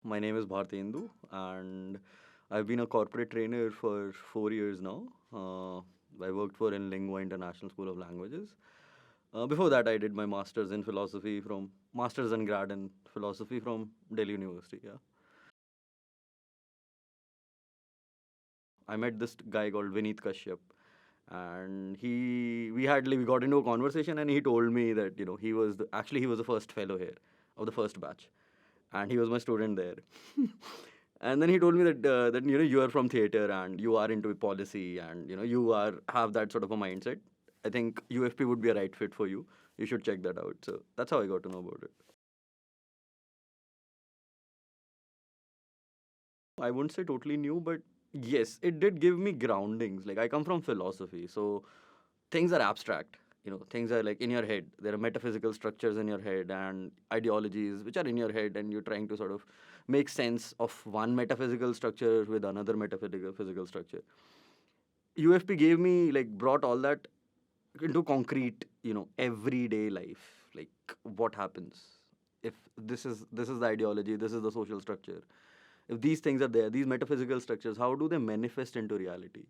My name is Bhartendu, and I've been a corporate trainer for 4 years now. I worked for in Lingua International School of Languages. Before that, I did my master's in philosophy from master's and grad in philosophy from Delhi University. Yeah, I met this guy called Vineet Kashyap, and we got into a conversation, and he told me that he was the first fellow here of the first batch, and he was my student there. And then he told me that you are from theater and you are into policy and you are have that sort of a mindset. I think UFP would be a right fit for you. You should check that out. So that's how I got to know about it. I wouldn't say totally new, but yes, it did give me groundings. Like I come from philosophy, so things are abstract. Things are like in your head. There are metaphysical structures in your head and ideologies which are in your head, and you're trying to sort of make sense of one metaphysical structure with another metaphysical physical structure. UFP gave me like brought all that into concrete, everyday life. Like what happens if this is the ideology, this is the social structure. If these things are there, these metaphysical structures, how do they manifest into reality?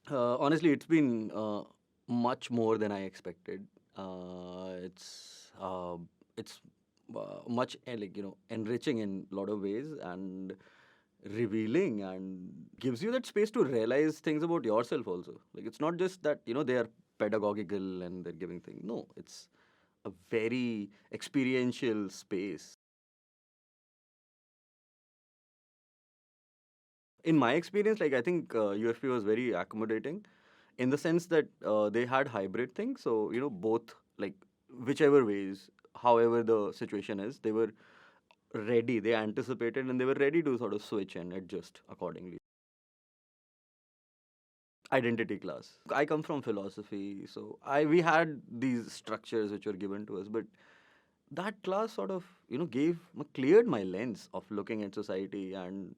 Honestly, it's been much more than I expected. It's much like enriching in a lot of ways and revealing and gives you that space to realize things about yourself also. Like it's not just that they are pedagogical and they're giving things. No, it's a very experiential space. In my experience, like I think UFP was very accommodating in the sense that they had hybrid things. So both, like whichever ways, however the situation is, they were ready. They anticipated and they were ready to sort of switch and adjust accordingly. Identity class. I come from philosophy, so I we had these structures which were given to us, but that class sort of gave cleared my lens of looking at society. And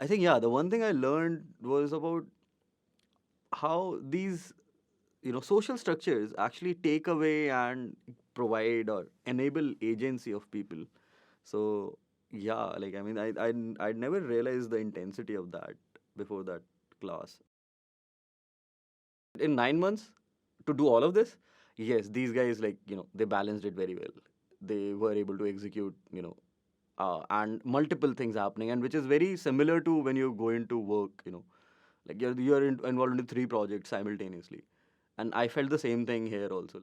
I think, yeah, the one thing I learned was about how these social structures actually take away and provide or enable agency of people. So yeah, like I mean, I never realized the intensity of that before that class. In 9 months to do all of this, yes, these guys, like they balanced it very well. They were able to execute and multiple things happening, and which is very similar to when you go into work. Like involved into three projects simultaneously, and I felt the same thing here also.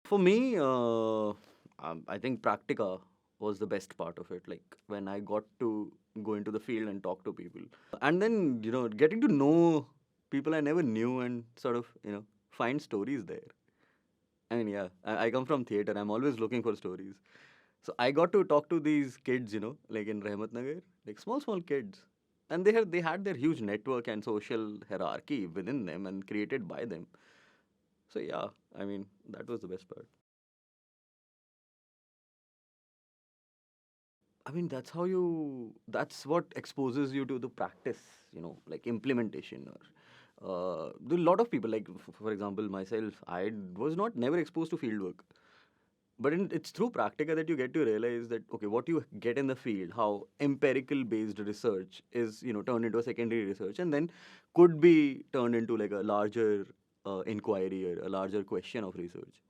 For me, I think practica was the best part of it. Like when I got to go into the field and talk to people, and then getting to know people I never knew and sort of find stories there. I mean, yeah, I come from theater. I'm always looking for stories. So I got to talk to these kids, like in Rahmat Nagar, like small kids, and they had their huge network and social hierarchy within them and created by them. So yeah, I mean that was the best part. I mean, that's what exposes you to the practice, like implementation or a lot of people, like for example, myself, I was not never exposed to field work. But it's through practica that you get to realize that, okay, what you get in the field, how empirical based research is, turned into a secondary research and then could be turned into like a larger inquiry or a larger question of research.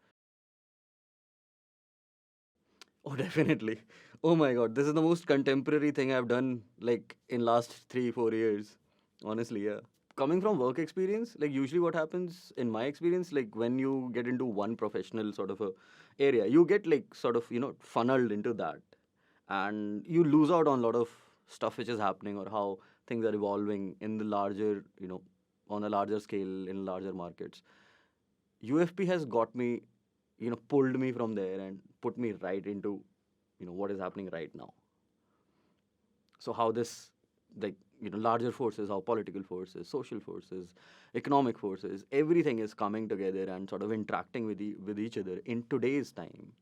Oh, definitely. Oh my God, this is the most contemporary thing I've done like in last 3 4 years. Honestly, yeah. Coming from work experience, like usually what happens in my experience, like when you get into one professional sort of a area, you get like sort of funneled into that, and you lose out on a lot of stuff which is happening or how things are evolving in the larger, on a larger scale in larger markets. UFP has got me, pulled me from there and put me right into, what is happening right now. So how this, like, larger forces, how political forces, social forces, economic forces, everything is coming together and sort of interacting with each other in today's time.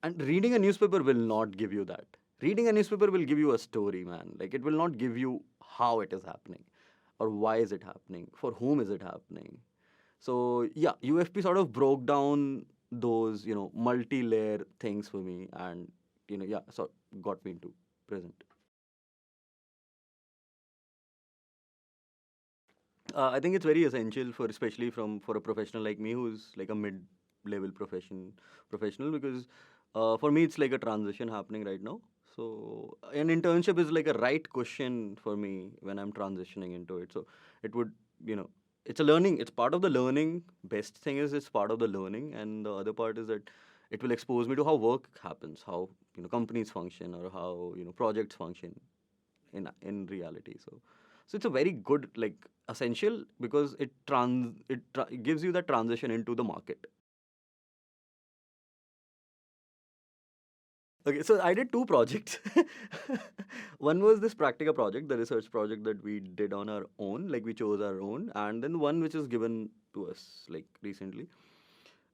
And reading a newspaper will not give you that. Reading a newspaper will give you a story, man. Like it will not give you how it is happening or why is it happening, for whom is it happening. So yeah, UFP sort of broke down those, multi-layer things for me, and yeah, so got me into present. I think it's very essential for, especially for a professional like me who's like a mid-level professional, because for me it's like a transition happening right now. So an internship is like a right question for me when I'm transitioning into it. So it would, you know, it's a learning. It's part of the learning. Best thing is it's part of the learning, and the other part is that it will expose me to how work happens, how companies function, or how projects function in reality. So it's a very good, like, essential, because it gives you that transition into the market. Okay, so I did two projects. One was this practica project, the research project that we did on our own, like we chose our own, and then one which is given to us like recently.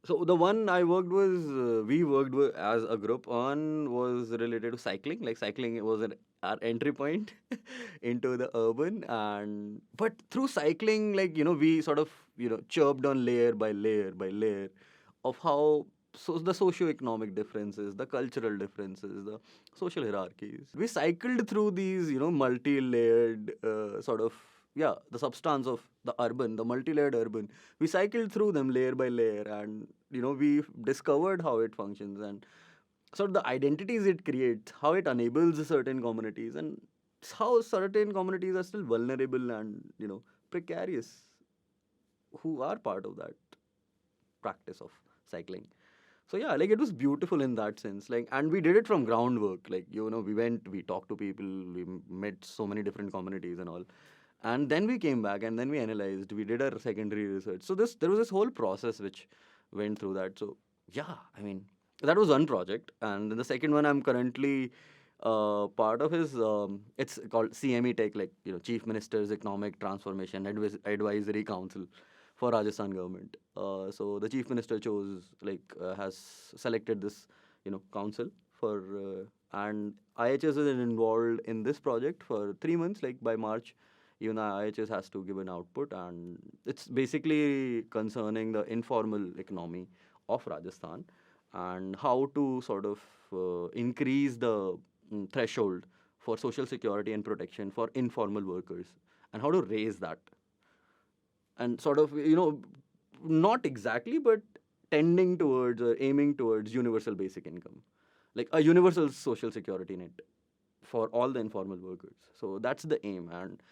So the one I worked was we worked as a group on was related to cycling. Like cycling was our entry point into the urban, and but through cycling, like we sort of chirped on layer by layer by layer of how, so the socio-economic differences, the cultural differences, the social hierarchies. We cycled through these multi-layered sort of, yeah, the substance of the urban, the multi-layered urban. We cycled through them layer by layer, and we discovered how it functions, and sort of the identities it creates, how it enables certain communities, and how certain communities are still vulnerable and precarious, who are part of that practice of cycling. So yeah, like it was beautiful in that sense. Like, and we did it from groundwork. Like, we talked to people, we met so many different communities and all, and then we came back and then we analyzed. We did our secondary research. So there was this whole process which went through that. So yeah, I mean, that was one project, and then the second one I'm currently part of is it's called CME Tech, like Chief Minister's Economic Transformation Advisory Council for Rajasthan government. So the chief minister has selected this council for, and IHS is involved in this project for 3 months. Like by March, even IHS has to give an output, and it's basically concerning the informal economy of Rajasthan and how to sort of increase the threshold for social security and protection for informal workers, and how to raise that, and sort of not exactly, but tending towards or aiming towards universal basic income, like a universal social security net for all the informal workers. So that's the aim, and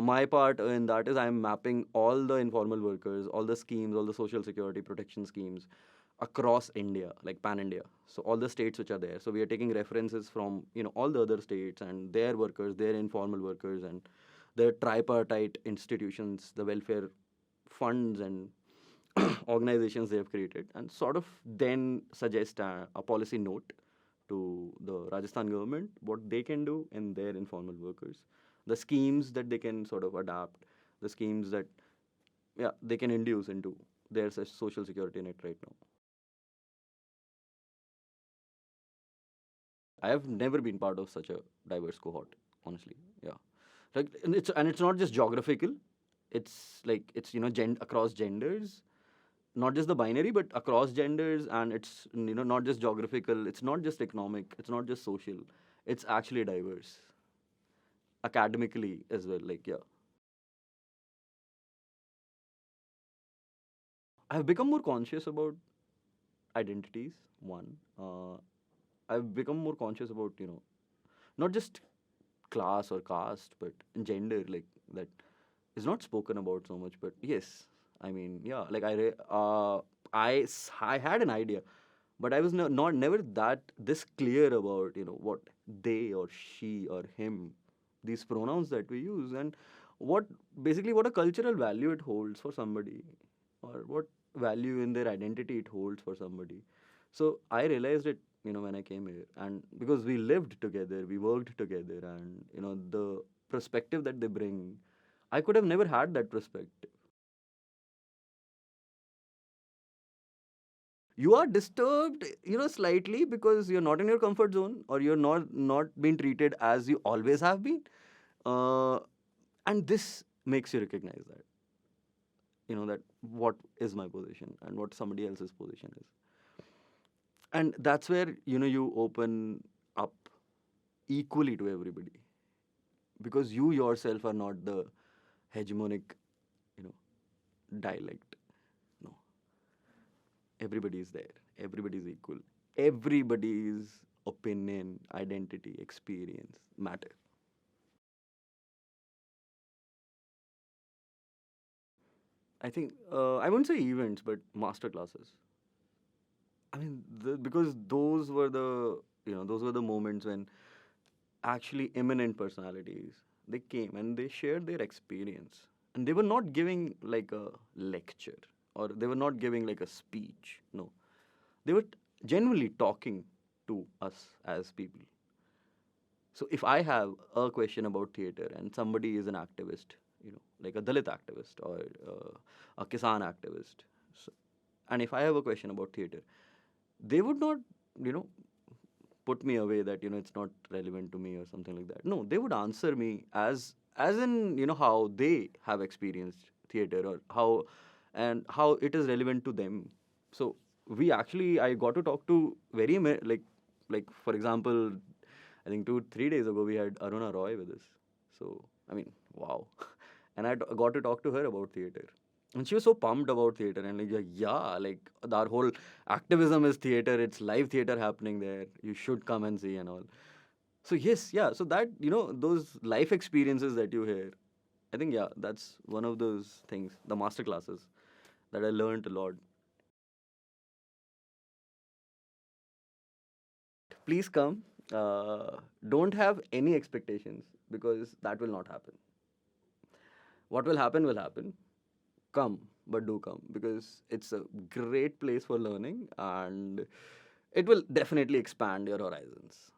my part in that is I'm mapping all the informal workers, all the schemes, all the social security protection schemes across India, like pan India. So all the states which are there. So we are taking references from all the other states and their workers, their informal workers, and the tripartite institutions, the welfare funds and organizations they have created, and sort of then suggest a policy note to the Rajasthan government what they can do in their informal workers, the schemes that they can sort of adapt, the schemes that yeah they can induce into their social security net right now. I have never been part of such a diverse cohort, honestly. Yeah, like and it's not just geographical. It's like it's across genders, not just the binary, but across genders, and it's not just geographical. It's not just economic. It's not just social. It's actually diverse academically as well. Like yeah, I've become more conscious about identities. One, I've become more conscious about not just class or caste, but gender, like that is not spoken about so much. But yes, I mean, yeah, like I had an idea, but I was not never that this clear about what they or she or him, these pronouns that we use, and what basically what a cultural value it holds for somebody, or what value in their identity it holds for somebody. So I realized it when I came here, and because we lived together, we worked together, and the perspective that they bring, I could have never had that perspective. You are disturbed slightly because you're not in your comfort zone, or you're not being treated as you always have been, uh, and this makes you recognize that. that what is my position and what somebody else's position is. And that's where you open up equally to everybody, because you yourself are not the hegemonic you know dialect. No, everybody is there, everybody is equal, everybody's opinion, identity, experience matter. I think I wouldn't say events, but master classes. I mean, because those were the moments when actually eminent personalities, they came and they shared their experience, and they were not giving like a lecture, or they were not giving like a speech. No, they were genuinely talking to us as people. So if I have a question about theater and somebody is an activist, like a Dalit activist or a Kisan activist, so, and if I have a question about theater, they would not, you know, put me away that it's not relevant to me or something like that. No, they would answer me as in how they have experienced theater, or how it is relevant to them. So I got to talk to like for example, I think 2 3 days ago we had Aruna Roy with us. So I mean, wow. And got to talk to her about theater, and she was so pumped about theater, and like, yeah, like our whole activism is theater, it's live theater happening there, you should come and see and all. So yes, yeah, so that those life experiences that you hear, I think, yeah, that's one of those things, the master classes, that I learned a lot. Please come. Don't have any expectations, because that will not happen. What will happen. Come, but do come, because it's a great place for learning, and it will definitely expand your horizons.